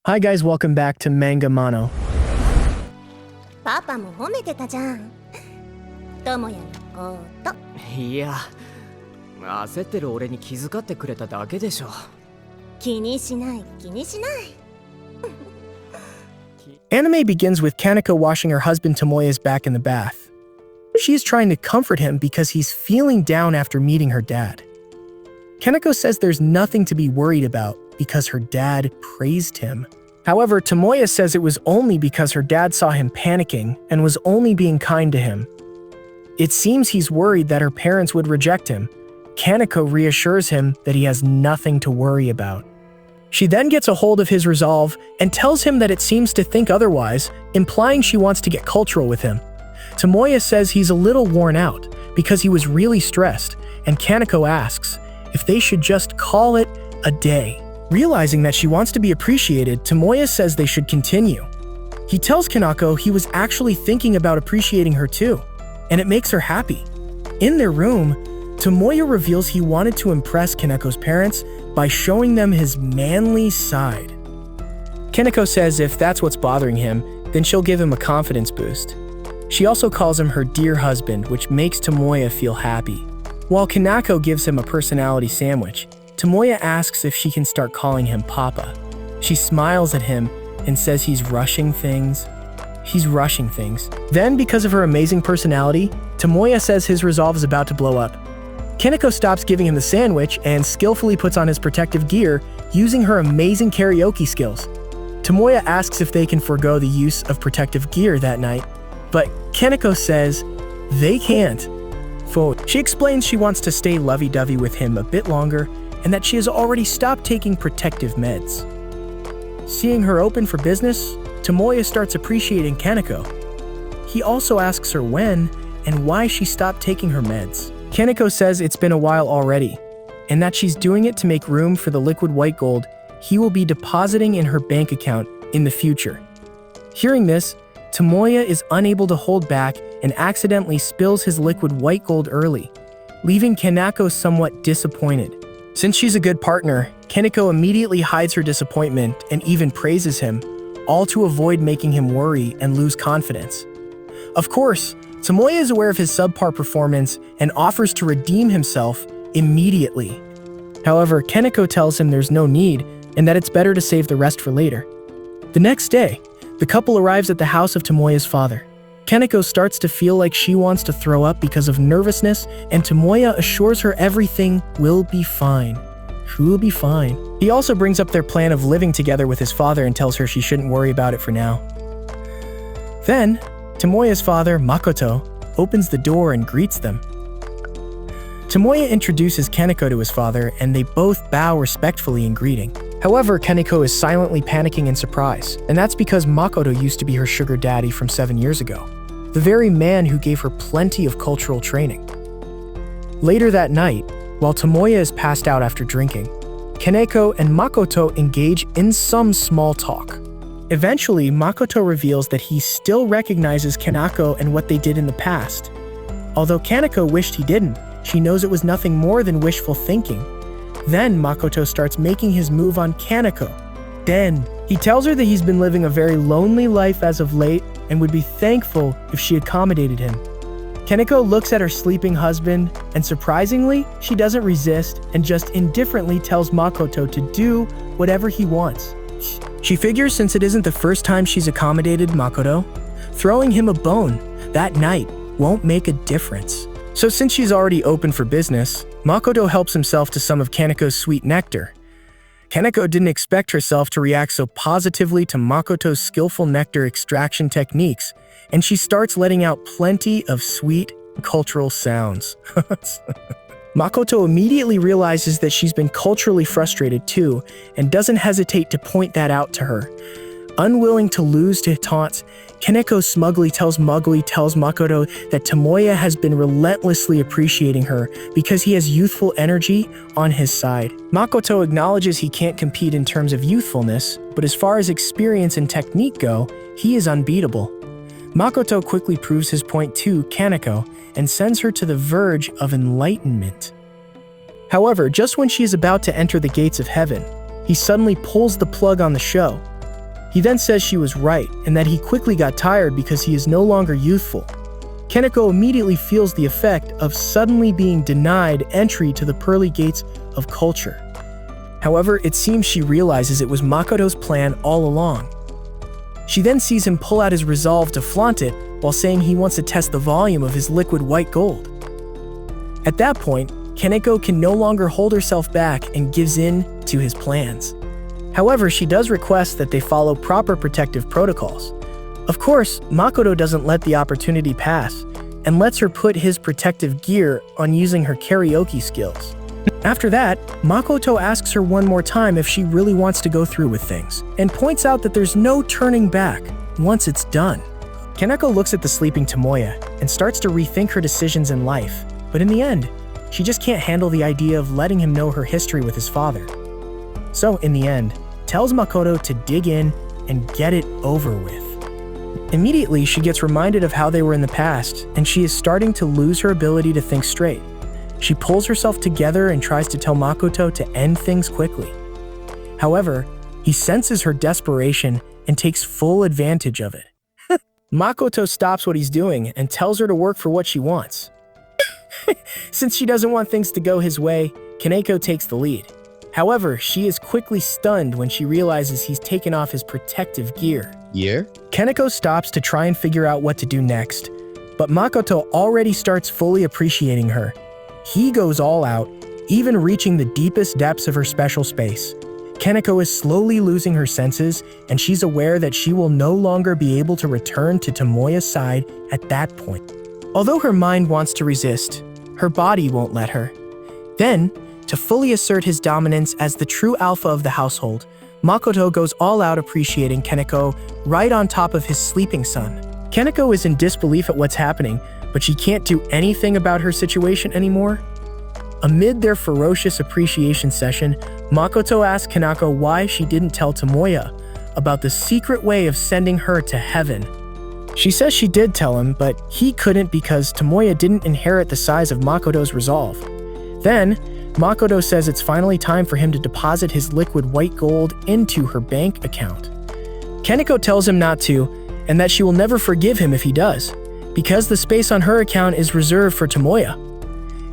Hi guys, welcome back to Manga Mono. パパも褒めてたじゃん。ともやのこと。いや、焦ってる俺に気遣ってくれただけでしょ。気にしない、気にしない。Anime begins with Kaneko washing her husband Tomoya's back in the bath. She is trying to comfort him because he's feeling down after meeting her dad. Kaneko says there's nothing to be worried about because her dad praised him. However, Tomoya says it was only because her dad saw him panicking and was only being kind to him. It seems he's worried that her parents would reject him. Kaneko reassures him that he has nothing to worry about. She then gets a hold of his resolve and tells him that it seems to think otherwise, implying she wants to get cultural with him. Tomoya says he's a little worn out because he was really stressed, and Kaneko asks if they should just call it a day. Realizing that she wants to be appreciated, Tomoya says they should continue. He tells Kaneko he was actually thinking about appreciating her too, and it makes her happy. In their room, Tomoya reveals he wanted to impress Kaneko's parents by showing them his manly side. Kaneko says if that's what's bothering him, then she'll give him a confidence boost. She also calls him her dear husband, which makes Tomoya feel happy. While Kaneko gives him a personality sandwich, Tomoya asks if she can start calling him Papa. She smiles at him and says he's rushing things. Then, because of her amazing personality, Tomoya says his resolve is about to blow up. Kaneko stops giving him the sandwich and skillfully puts on his protective gear using her amazing karaoke skills. Tomoya asks if they can forego the use of protective gear that night, but Kaneko says they can't. She explains she wants to stay lovey-dovey with him a bit longer and that she has already stopped taking protective meds. Seeing her open for business, Tomoya starts appreciating Kaneko. He also asks her when and why she stopped taking her meds. Kaneko says it's been a while already, and that she's doing it to make room for the liquid white gold he will be depositing in her bank account in the future. Hearing this, Tomoya is unable to hold back and accidentally spills his liquid white gold early, leaving Kaneko somewhat disappointed. Since she's a good partner, Kaneko immediately hides her disappointment and even praises him, all to avoid making him worry and lose confidence. Of course, Tomoya is aware of his subpar performance and offers to redeem himself immediately. However, Kaneko tells him there's no need and that it's better to save the rest for later. The next day, the couple arrives at the house of Tomoya's father. Kaneko starts to feel like she wants to throw up because of nervousness, and Tomoya assures her everything will be fine. Will be fine. He also brings up their plan of living together with his father and tells her she shouldn't worry about it for now. Then, Tomoya's father, Makoto, opens the door and greets them. Tomoya introduces Kaneko to his father, and they both bow respectfully in greeting. However, Kaneko is silently panicking in surprise, and that's because Makoto used to be her sugar daddy from 7 years ago, the very man who gave her plenty of cultural training. Later that night, while Tomoya is passed out after drinking, Kaneko and Makoto engage in some small talk. Eventually, Makoto reveals that he still recognizes Kaneko and what they did in the past. Although Kaneko wished he didn't, she knows it was nothing more than wishful thinking. Then Makoto starts making his move on Kaneko. Then, he tells her that he's been living a very lonely life as of late and would be thankful if she accommodated him. Kaneko looks at her sleeping husband, and surprisingly, she doesn't resist and just indifferently tells Makoto to do whatever he wants. She figures since it isn't the first time she's accommodated Makoto, throwing him a bone that night won't make a difference. So since she's already open for business, Makoto helps himself to some of Kaneko's sweet nectar. Kaneko didn't expect herself to react so positively to Makoto's skillful nectar extraction techniques, and she starts letting out plenty of sweet, cultural sounds. Makoto immediately realizes that she's been culturally frustrated too, and doesn't hesitate to point that out to her. Unwilling to lose to taunts, Kaneko smugly tells Makoto that Tomoya has been relentlessly appreciating her because he has youthful energy on his side. Makoto acknowledges he can't compete in terms of youthfulness, but as far as experience and technique go, he is unbeatable. Makoto quickly proves his point to Kaneko and sends her to the verge of enlightenment. However, just when she is about to enter the gates of heaven, he suddenly pulls the plug on the show. He then says she was right and that he quickly got tired because he is no longer youthful. Kaneko immediately feels the effect of suddenly being denied entry to the pearly gates of culture. However, it seems she realizes it was Makoto's plan all along. She then sees him pull out his resolve to flaunt it while saying he wants to test the volume of his liquid white gold. At that point, Kaneko can no longer hold herself back and gives in to his plans. However, she does request that they follow proper protective protocols. Of course, Makoto doesn't let the opportunity pass and lets her put his protective gear on using her karaoke skills. After that, Makoto asks her one more time if she really wants to go through with things, and points out that there's no turning back once it's done. Kaneko looks at the sleeping Tomoya and starts to rethink her decisions in life, but in the end, she just can't handle the idea of letting him know her history with his father. So, in the end, tells Makoto to dig in and get it over with. Immediately, she gets reminded of how they were in the past, and she is starting to lose her ability to think straight. She pulls herself together and tries to tell Makoto to end things quickly. However, he senses her desperation and takes full advantage of it. Makoto stops what he's doing and tells her to work for what she wants. Since she doesn't want things to go his way, Kaneko takes the lead. However, she is quickly stunned when she realizes he's taken off his protective gear. Kaneko stops to try and figure out what to do next, but Makoto already starts fully appreciating her. He goes all out, even reaching the deepest depths of her special space. Kaneko is slowly losing her senses, and she's aware that she will no longer be able to return to Tomoya's side at that point. Although her mind wants to resist, her body won't let her. Then, to fully assert his dominance as the true alpha of the household, Makoto goes all out appreciating Kaneko right on top of his sleeping son. Kaneko is in disbelief at what's happening, but she can't do anything about her situation anymore. Amid their ferocious appreciation session, Makoto asks Kaneko why she didn't tell Tomoya about the secret way of sending her to heaven. She says she did tell him, but he couldn't because Tomoya didn't inherit the size of Makoto's resolve. Then, Makoto says it's finally time for him to deposit his liquid white gold into her bank account. Kaneko tells him not to, and that she will never forgive him if he does, because the space on her account is reserved for Tomoya.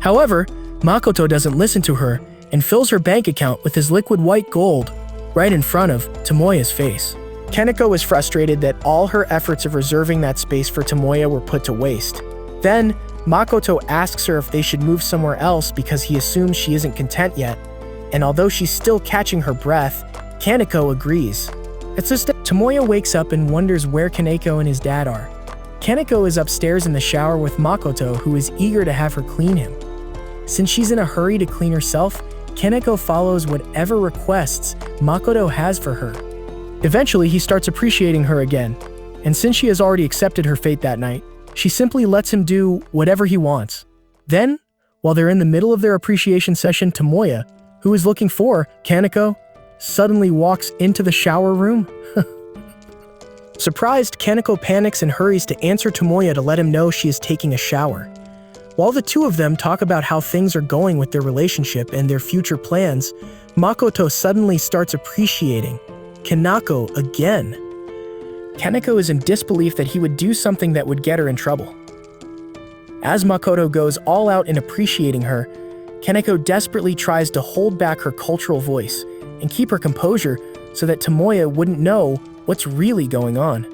However, Makoto doesn't listen to her and fills her bank account with his liquid white gold right in front of Tomoya's face. Kaneko is frustrated that all her efforts of reserving that space for Tomoya were put to waste. Then, Makoto asks her if they should move somewhere else because he assumes she isn't content yet, and although she's still catching her breath, Kaneko agrees. It's just that Tomoya wakes up and wonders where Kaneko and his dad are. Kaneko is upstairs in the shower with Makoto, who is eager to have her clean him. Since she's in a hurry to clean herself, Kaneko follows whatever requests Makoto has for her. Eventually, he starts appreciating her again, and since she has already accepted her fate that night, she simply lets him do whatever he wants. Then, while they're in the middle of their appreciation session, Tomoya, who is looking for Kaneko, suddenly walks into the shower room. Surprised, Kaneko panics and hurries to answer Tomoya to let him know she is taking a shower. While the two of them talk about how things are going with their relationship and their future plans, Makoto suddenly starts appreciating Kaneko again. Kaneko is in disbelief that he would do something that would get her in trouble. As Makoto goes all out in appreciating her, Kaneko desperately tries to hold back her cultural voice and keep her composure so that Tomoya wouldn't know what's really going on.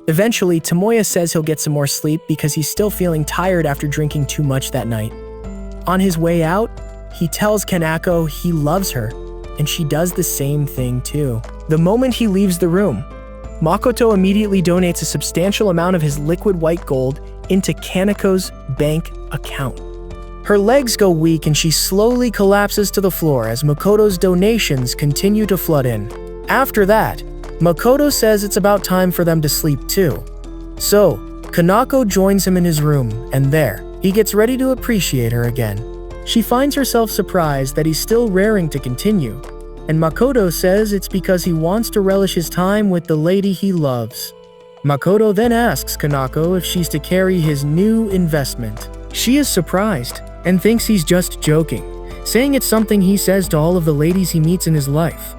Eventually, Tomoya says he'll get some more sleep because he's still feeling tired after drinking too much that night. On his way out, he tells Kaneko he loves her, and she does the same thing too. The moment he leaves the room, Makoto immediately donates a substantial amount of his liquid white gold into Kaneko's bank account. Her legs go weak and she slowly collapses to the floor as Makoto's donations continue to flood in. After that, Makoto says it's about time for them to sleep too. So, Kaneko joins him in his room, and there, he gets ready to appreciate her again. She finds herself surprised that he's still raring to continue, and Makoto says it's because he wants to relish his time with the lady he loves. Makoto then asks Kaneko if she's to carry his new investment. She is surprised and thinks he's just joking, saying it's something he says to all of the ladies he meets in his life.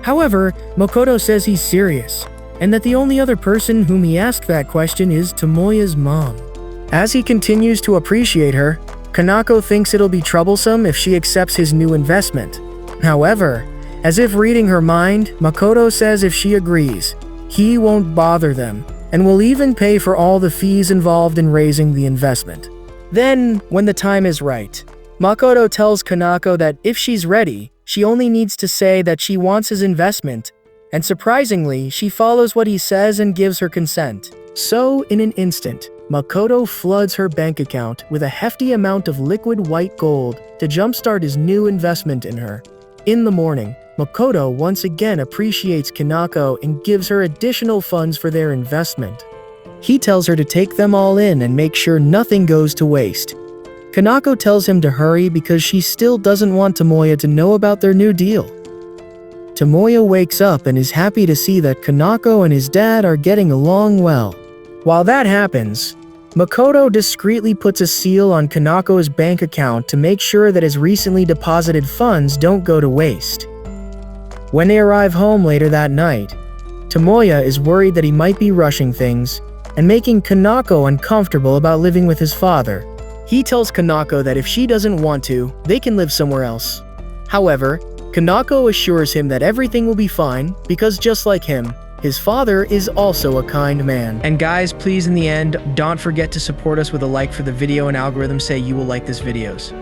However, Makoto says he's serious, and that the only other person whom he asked that question is Tomoya's mom. As he continues to appreciate her, Kanako thinks it'll be troublesome if she accepts his new investment. However, as if reading her mind, Makoto says if she agrees, he won't bother them, and will even pay for all the fees involved in raising the investment. Then, when the time is right, Makoto tells Kanako that if she's ready, she only needs to say that she wants his investment, and surprisingly, she follows what he says and gives her consent. So, in an instant, Makoto floods her bank account with a hefty amount of liquid white gold to jumpstart his new investment in her. In the morning, Makoto once again appreciates Kanako and gives her additional funds for their investment. He tells her to take them all in and make sure nothing goes to waste. Kanako tells him to hurry because she still doesn't want Tomoya to know about their new deal. Tomoya wakes up and is happy to see that Kanako and his dad are getting along well. While that happens, Makoto discreetly puts a seal on Kanako's bank account to make sure that his recently deposited funds don't go to waste. When they arrive home later that night, Tomoya is worried that he might be rushing things and making Kanako uncomfortable about living with his father. He tells Kanako that if she doesn't want to, they can live somewhere else. However, Kanako assures him that everything will be fine because just like him, his father is also a kind man. And guys, please in the end, don't forget to support us with a like for the video and algorithms say you will like this videos.